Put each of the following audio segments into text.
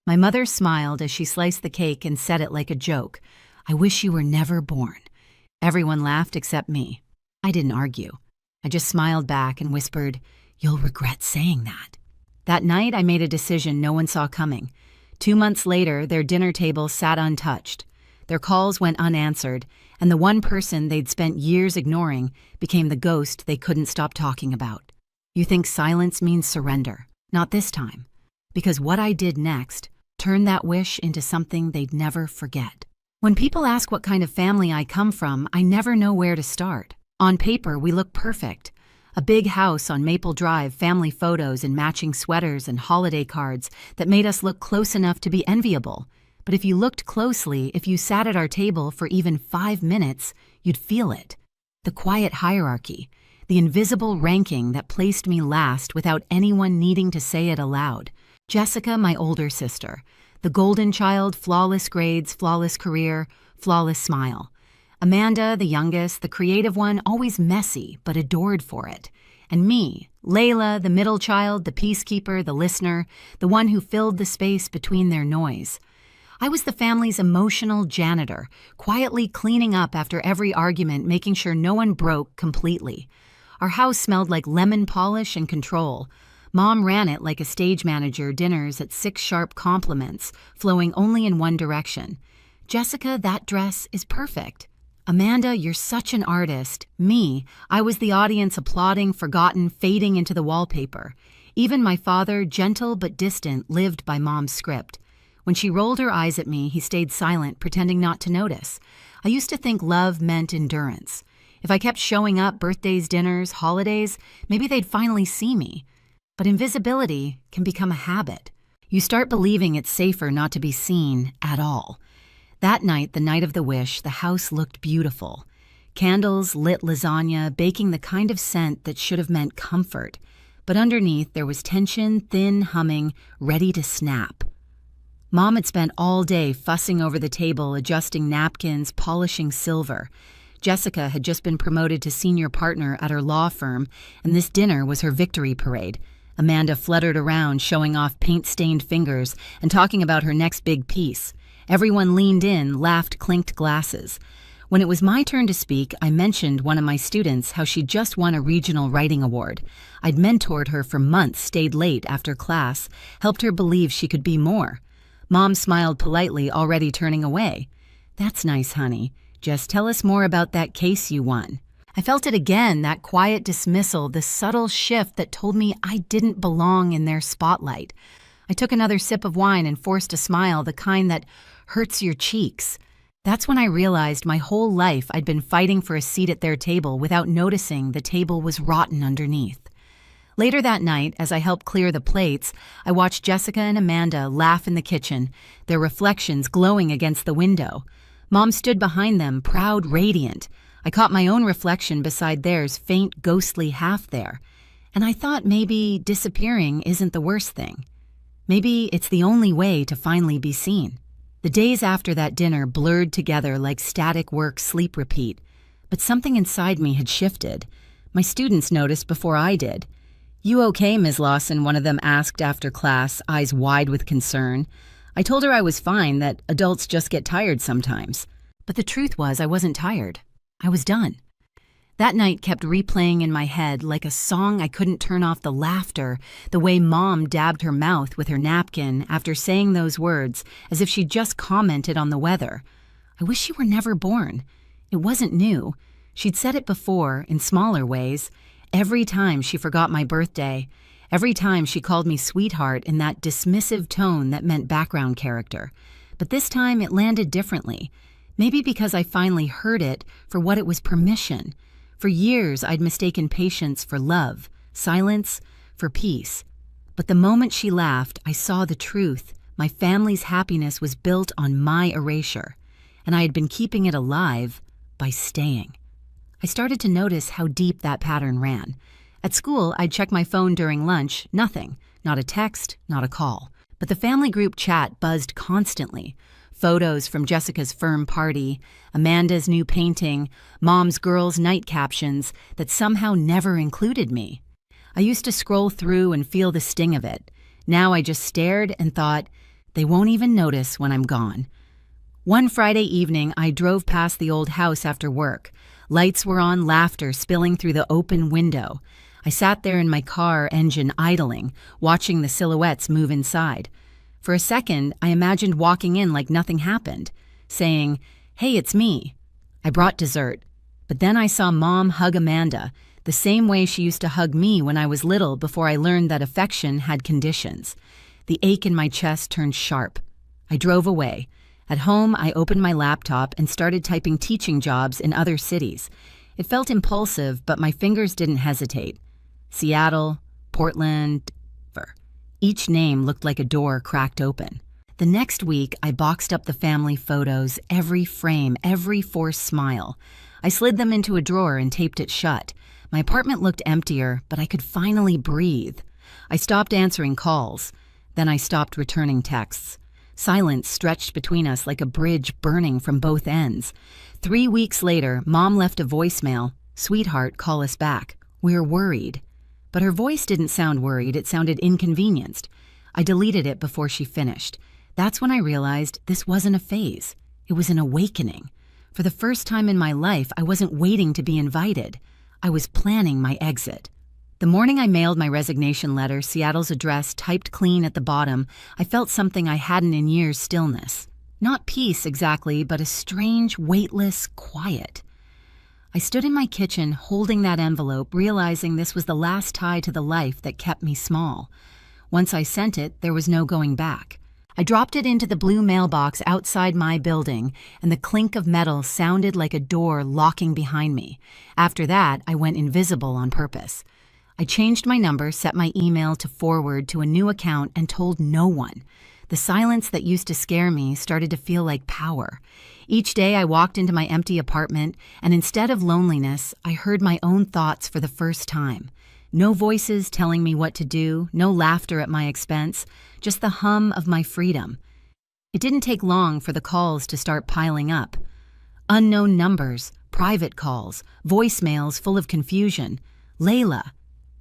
My mother smiled as she sliced the cake and said it like a joke. "I wish you were never born." Everyone laughed except me. I didn't argue. I just smiled back and whispered, "You'll regret saying that." That night, I made a decision no one saw coming. 2 months later, their dinner table sat untouched. Their calls went unanswered, and the one person they'd spent years ignoring became the ghost they couldn't stop talking about. You think silence means surrender? Not this time. Because what I did next turned that wish into something they'd never forget. When people ask what kind of family I come from, I never know where to start. On paper, we look perfect. A big house on Maple Drive, family photos and matching sweaters and holiday cards that made us look close enough to be enviable. But if you looked closely, if you sat at our table for even 5 minutes, you'd feel it. The quiet hierarchy, the invisible ranking that placed me last without anyone needing to say it aloud. Jessica, my older sister, the golden child, flawless grades, flawless career, flawless smile. Amanda, the youngest, the creative one, always messy, but adored for it. And me, Layla, the middle child, the peacekeeper, the listener, the one who filled the space between their noise. I was the family's emotional janitor, quietly cleaning up after every argument, making sure no one broke completely. Our house smelled like lemon polish and control. Mom ran it like a stage manager, dinners at 6 sharp compliments, flowing only in one direction. "Jessica, that dress is perfect." "Amanda, you're such an artist." Me, I was the audience applauding, forgotten, fading into the wallpaper. Even my father, gentle but distant, lived by Mom's script. When she rolled her eyes at me, he stayed silent, pretending not to notice. I used to think love meant endurance. If I kept showing up, birthdays, dinners, holidays, maybe they'd finally see me. But invisibility can become a habit. You start believing it's safer not to be seen at all. That night, the night of the wish, the house looked beautiful. Candles, lit lasagna, baking the kind of scent that should have meant comfort. But underneath, there was tension, thin humming, ready to snap. Mom had spent all day fussing over the table, adjusting napkins, polishing silver. Jessica had just been promoted to senior partner at her law firm, and this dinner was her victory parade. Amanda fluttered around, showing off paint-stained fingers and talking about her next big piece. Everyone leaned in, laughed, clinked glasses. When it was my turn to speak, I mentioned one of my students, how she just won a regional writing award. I'd mentored her for months, stayed late after class, helped her believe she could be more. Mom smiled politely, already turning away. "That's nice, honey. Just tell us more about that case you won." I felt it again, that quiet dismissal, the subtle shift that told me I didn't belong in their spotlight. I took another sip of wine and forced a smile, the kind that hurts your cheeks. That's when I realized my whole life I'd been fighting for a seat at their table without noticing the table was rotten underneath. Later that night, as I helped clear the plates, I watched Jessica and Amanda laugh in the kitchen, their reflections glowing against the window. Mom stood behind them, proud, radiant. I caught my own reflection beside theirs, faint, ghostly half there. And I thought maybe disappearing isn't the worst thing. Maybe it's the only way to finally be seen. The days after that dinner blurred together like static work, sleep, repeat. But something inside me had shifted. My students noticed before I did. "You okay, Ms. Lawson?" one of them asked after class, eyes wide with concern. I told her I was fine, that adults just get tired sometimes. But the truth was I wasn't tired. I was done. That night kept replaying in my head like a song. I couldn't turn off the laughter, the way Mom dabbed her mouth with her napkin after saying those words, as if she'd just commented on the weather. I wish you were never born. It wasn't new. She'd said it before, in smaller ways. Every time she forgot my birthday, every time she called me sweetheart in that dismissive tone that meant background character. But this time it landed differently. Maybe because I finally heard it for what it was, permission. For years, I'd mistaken patience for love, silence for peace. But the moment she laughed, I saw the truth. My family's happiness was built on my erasure, and I had been keeping it alive by staying. I started to notice how deep that pattern ran. At school, I'd check my phone during lunch, nothing, not a text, not a call. But the family group chat buzzed constantly. Photos from Jessica's firm party, Amanda's new painting, Mom's girls' night captions that somehow never included me. I used to scroll through and feel the sting of it. Now I just stared and thought, They won't even notice when I'm gone. One Friday evening, I drove past the old house after work. Lights were on, laughter spilling through the open window. I sat there in my car engine idling, watching the silhouettes move inside. For a second, I imagined walking in like nothing happened, saying, "Hey, it's me." I brought dessert. But then I saw Mom hug Amanda, the same way she used to hug me when I was little before I learned that affection had conditions. The ache in my chest turned sharp. I drove away. At home, I opened my laptop and started typing teaching jobs in other cities. It felt impulsive, but my fingers didn't hesitate. Seattle, Portland, Denver. Each name looked like a door cracked open. The next week, I boxed up the family photos, every frame, every forced smile. I slid them into a drawer and taped it shut. My apartment looked emptier, but I could finally breathe. I stopped answering calls. Then I stopped returning texts. Silence stretched between us like a bridge burning from both ends. 3 weeks later, Mom left a voicemail. "Sweetheart, call us back. We're worried." But her voice didn't sound worried, it sounded inconvenienced. I deleted it before she finished. That's when I realized this wasn't a phase. It was an awakening. For the first time in my life, I wasn't waiting to be invited. I was planning my exit. The morning I mailed my resignation letter, Seattle's address typed clean at the bottom, I felt something I hadn't in years: stillness. Not peace exactly, but a strange, weightless quiet. I stood in my kitchen holding that envelope, realizing this was the last tie to the life that kept me small. Once I sent it, there was no going back. I dropped it into the blue mailbox outside my building, and the clink of metal sounded like a door locking behind me. After that, I went invisible on purpose. I changed my number, set my email to forward to a new account, and told no one. The silence that used to scare me started to feel like power. Each day I walked into my empty apartment, and instead of loneliness, I heard my own thoughts for the first time. No voices telling me what to do, no laughter at my expense, just the hum of my freedom. It didn't take long for the calls to start piling up. Unknown numbers, private calls, voicemails full of confusion. "Layla,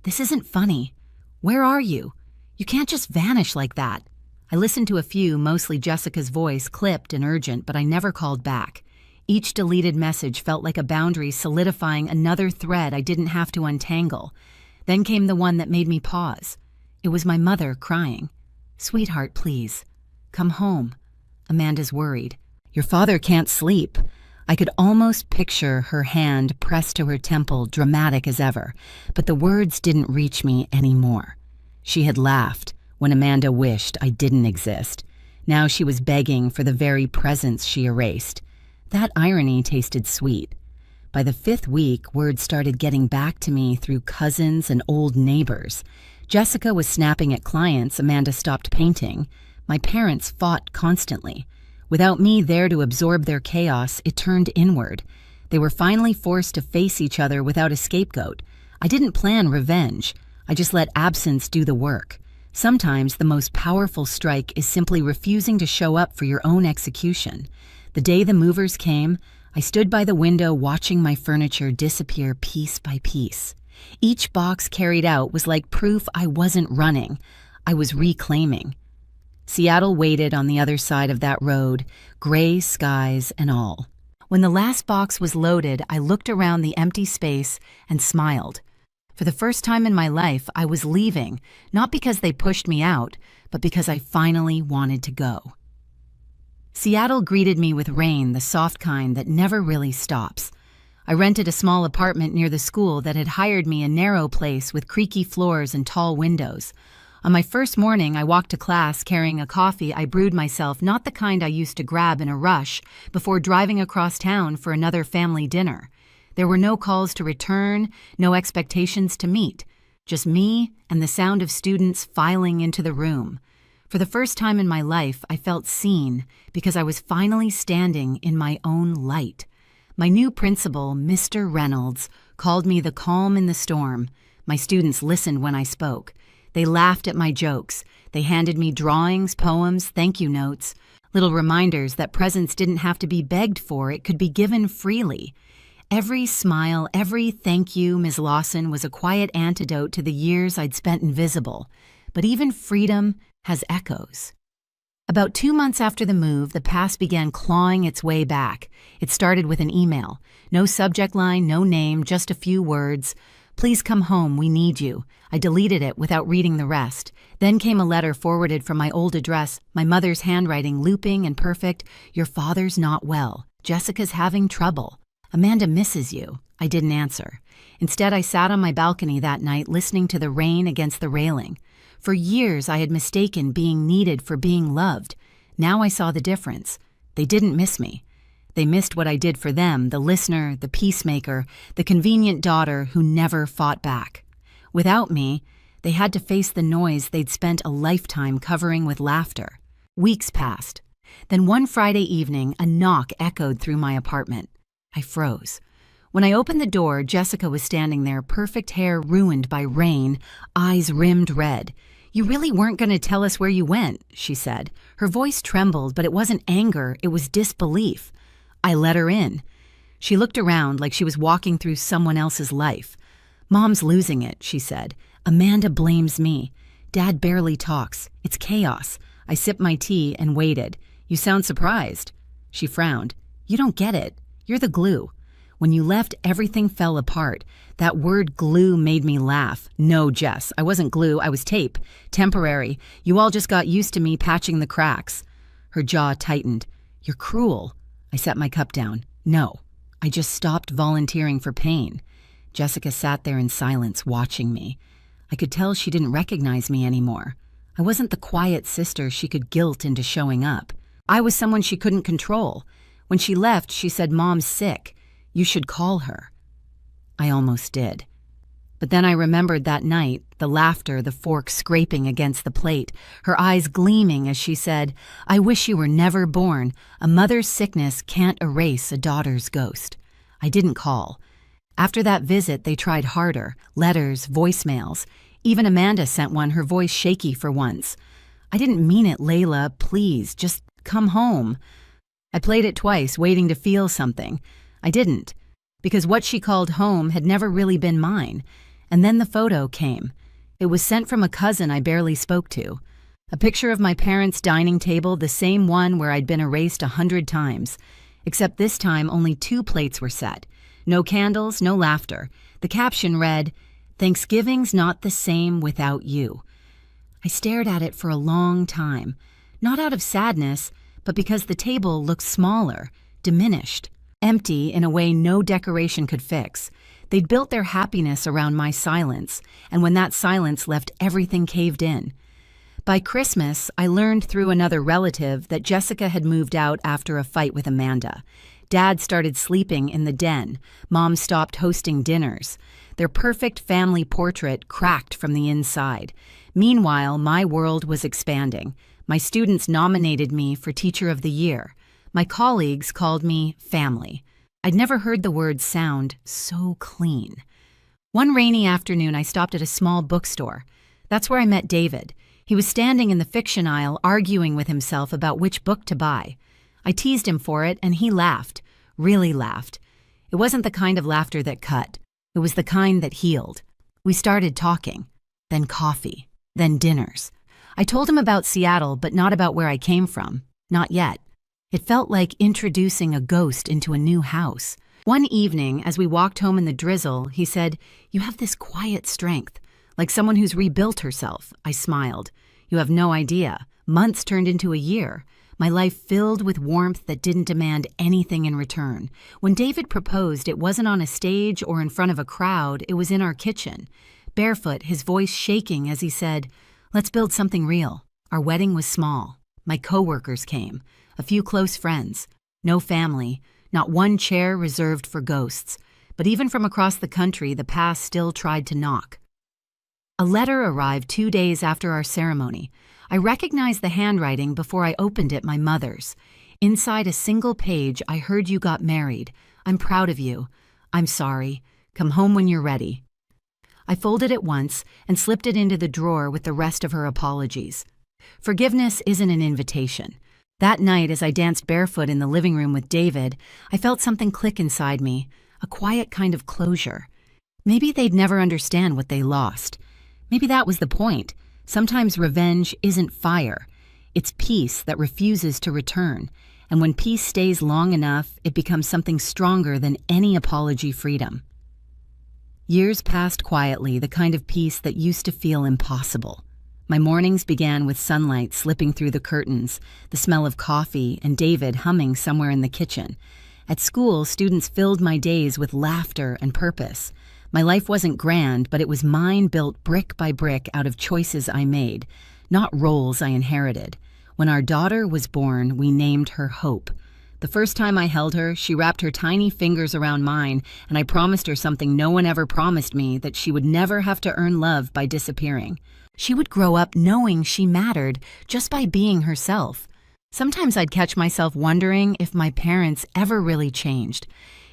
this isn't funny. Where are you? You can't just vanish like that." I listened to a few, mostly Jessica's voice, clipped and urgent, but I never called back. Each deleted message felt like a boundary solidifying another thread I didn't have to untangle. Then came the one that made me pause. It was my mother crying. "Sweetheart, please. Come home." Amanda's worried. "Your father can't sleep." I could almost picture her hand pressed to her temple, dramatic as ever, but the words didn't reach me anymore. She had laughed when Amanda wished I didn't exist. Now she was begging for the very presence she erased. That irony tasted sweet. By the 5th week, word started getting back to me through cousins and old neighbors. Jessica was snapping at clients, Amanda stopped painting. My parents fought constantly. Without me there to absorb their chaos, it turned inward. They were finally forced to face each other without a scapegoat. I didn't plan revenge. I just let absence do the work. Sometimes the most powerful strike is simply refusing to show up for your own execution. The day the movers came, I stood by the window watching my furniture disappear piece by piece. Each box carried out was like proof I wasn't running. I was reclaiming. Seattle waited on the other side of that road, gray skies and all. When the last box was loaded, I looked around the empty space and smiled. For the first time in my life, I was leaving, not because they pushed me out, but because I finally wanted to go. Seattle greeted me with rain, the soft kind that never really stops. I rented a small apartment near the school that had hired me, a narrow place with creaky floors and tall windows. On my first morning, I walked to class carrying a coffee I brewed myself, not the kind I used to grab in a rush before driving across town for another family dinner. There were no calls to return, no expectations to meet, just me and the sound of students filing into the room. For the first time in my life, I felt seen because I was finally standing in my own light. My new principal, Mr. Reynolds, called me the calm in the storm. My students listened when I spoke. They laughed at my jokes. They handed me drawings, poems, thank you notes, little reminders that presents didn't have to be begged for, it could be given freely. Every smile, every thank you, Ms. Lawson, was a quiet antidote to the years I'd spent invisible. But even freedom has echoes. About 2 months after the move, the past began clawing its way back. It started with an email. No subject line, no name, just a few words. "Please come home, we need you." I deleted it without reading the rest. Then came a letter forwarded from my old address, my mother's handwriting looping and perfect. "Your father's not well. Jessica's having trouble. Amanda misses you." I didn't answer. Instead, I sat on my balcony that night listening to the rain against the railing. For years, I had mistaken being needed for being loved. Now I saw the difference. They didn't miss me. They missed what I did for them, the listener, the peacemaker, the convenient daughter who never fought back. Without me, they had to face the noise they'd spent a lifetime covering with laughter. Weeks passed. Then one Friday evening, a knock echoed through my apartment. I froze. When I opened the door, Jessica was standing there, perfect hair ruined by rain, eyes rimmed red. "You really weren't going to tell us where you went," she said. Her voice trembled, but it wasn't anger, it was disbelief. I let her in. She looked around like she was walking through someone else's life. "Mom's losing it," she said. "Amanda blames me. Dad barely talks. It's chaos." I sipped my tea and waited. "You sound surprised." She frowned. "You don't get it. You're the glue. When you left, everything fell apart. That word glue made me laugh. No, Jess, I wasn't glue, I was tape. Temporary. You all just got used to me patching the cracks." Her jaw tightened. "You're cruel." I set my cup down. "No, I just stopped volunteering for pain." Jessica sat there in silence, watching me. I could tell she didn't recognize me anymore. I wasn't the quiet sister she could guilt into showing up. I was someone she couldn't control. When she left, she said, "Mom's sick. You should call her." I almost did. But then I remembered that night, the laughter, the fork scraping against the plate, her eyes gleaming as she said, "I wish you were never born. A mother's sickness can't erase a daughter's ghost." I didn't call. After that visit, they tried harder. Letters, voicemails. Even Amanda sent one, her voice shaky for once. "I didn't mean it, Layla. Please, just come home." I played it twice, waiting to feel something. I didn't, because what she called home had never really been mine. And then the photo came. It was sent from a cousin I barely spoke to. A picture of my parents' dining table, the same one where I'd been erased 100 times. Except this time, only 2 plates were set. No candles, no laughter. The caption read, "Thanksgiving's not the same without you." I stared at it for a long time, not out of sadness, but because the table looked smaller, diminished. Empty in a way no decoration could fix. They'd built their happiness around my silence, and when that silence left, everything caved in. By Christmas, I learned through another relative that Jessica had moved out after a fight with Amanda. Dad started sleeping in the den. Mom stopped hosting dinners. Their perfect family portrait cracked from the inside. Meanwhile, my world was expanding. My students nominated me for Teacher of the Year. My colleagues called me family. I'd never heard the word sound so clean. One rainy afternoon, I stopped at a small bookstore. That's where I met David. He was standing in the fiction aisle arguing with himself about which book to buy. I teased him for it, and he laughed, really laughed. It wasn't the kind of laughter that cut. It was the kind that healed. We started talking, then coffee, then dinners. I told him about Seattle, but not about where I came from. Not yet. It felt like introducing a ghost into a new house. One evening, as we walked home in the drizzle, he said, "You have this quiet strength, like someone who's rebuilt herself." I smiled. "You have no idea. Months turned into a year. My life filled with warmth that didn't demand anything in return. When David proposed, it wasn't on a stage or in front of a crowd, it was in our kitchen. Barefoot, his voice shaking as he said, "Let's build something real." Our wedding was small. My coworkers came. A few close friends. No family. Not one chair reserved for ghosts. But even from across the country, the past still tried to knock. A letter arrived 2 days after our ceremony. I recognized the handwriting before I opened it, my mother's. Inside a single page, I heard you got married. I'm proud of you. I'm sorry. Come home when you're ready. I folded it once and slipped it into the drawer with the rest of her apologies. Forgiveness isn't an invitation. That night, as I danced barefoot in the living room with David, I felt something click inside me, a quiet kind of closure. Maybe they'd never understand what they lost. Maybe that was the point. Sometimes revenge isn't fire. It's peace that refuses to return, and when peace stays long enough, it becomes something stronger than any apology freedom. Years passed quietly, the kind of peace that used to feel impossible. My mornings began with sunlight slipping through the curtains, the smell of coffee, and David humming somewhere in the kitchen. At school, students filled my days with laughter and purpose. My life wasn't grand, but it was mine, built brick by brick out of choices I made, not roles I inherited. When our daughter was born, we named her Hope. The first time I held her, she wrapped her tiny fingers around mine, and I promised her something no one ever promised me, that she would never have to earn love by disappearing. She would grow up knowing she mattered just by being herself. Sometimes I'd catch myself wondering if my parents ever really changed,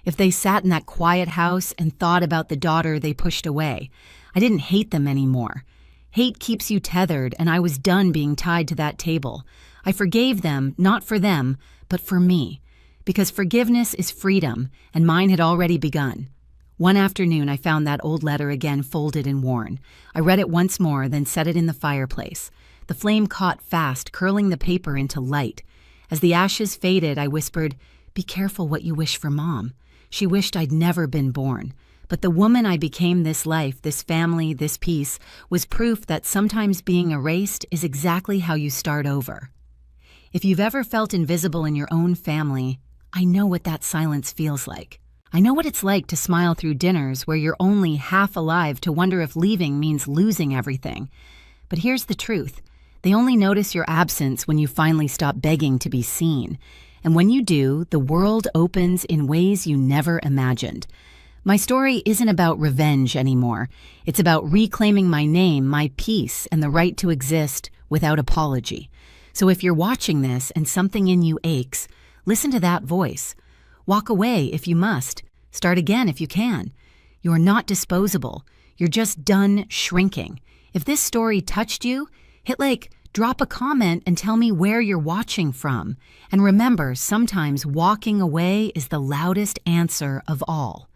if they sat in that quiet house and thought about the daughter they pushed away. I didn't hate them anymore. Hate keeps you tethered, and I was done being tied to that table. I forgave them, not for them, but for me, because forgiveness is freedom, and mine had already begun. One afternoon, I found that old letter again, folded and worn. I read it once more, then set it in the fireplace. The flame caught fast, curling the paper into light. As the ashes faded, I whispered, "Be careful what you wish for Mom." She wished I'd never been born. But the woman I became, this life, this family, this peace, was proof that sometimes being erased is exactly how you start over. If you've ever felt invisible in your own family, I know what that silence feels like. I know what it's like to smile through dinners where you're only half alive, to wonder if leaving means losing everything. But here's the truth. They only notice your absence when you finally stop begging to be seen. And when you do, the world opens in ways you never imagined. My story isn't about revenge anymore. It's about reclaiming my name, my peace, and the right to exist without apology. So if you're watching this and something in you aches, listen to that voice. Walk away if you must. Start again if you can. You're not disposable. You're just done shrinking. If this story touched you, hit like, drop a comment, and tell me where you're watching from. And remember, sometimes walking away is the loudest answer of all.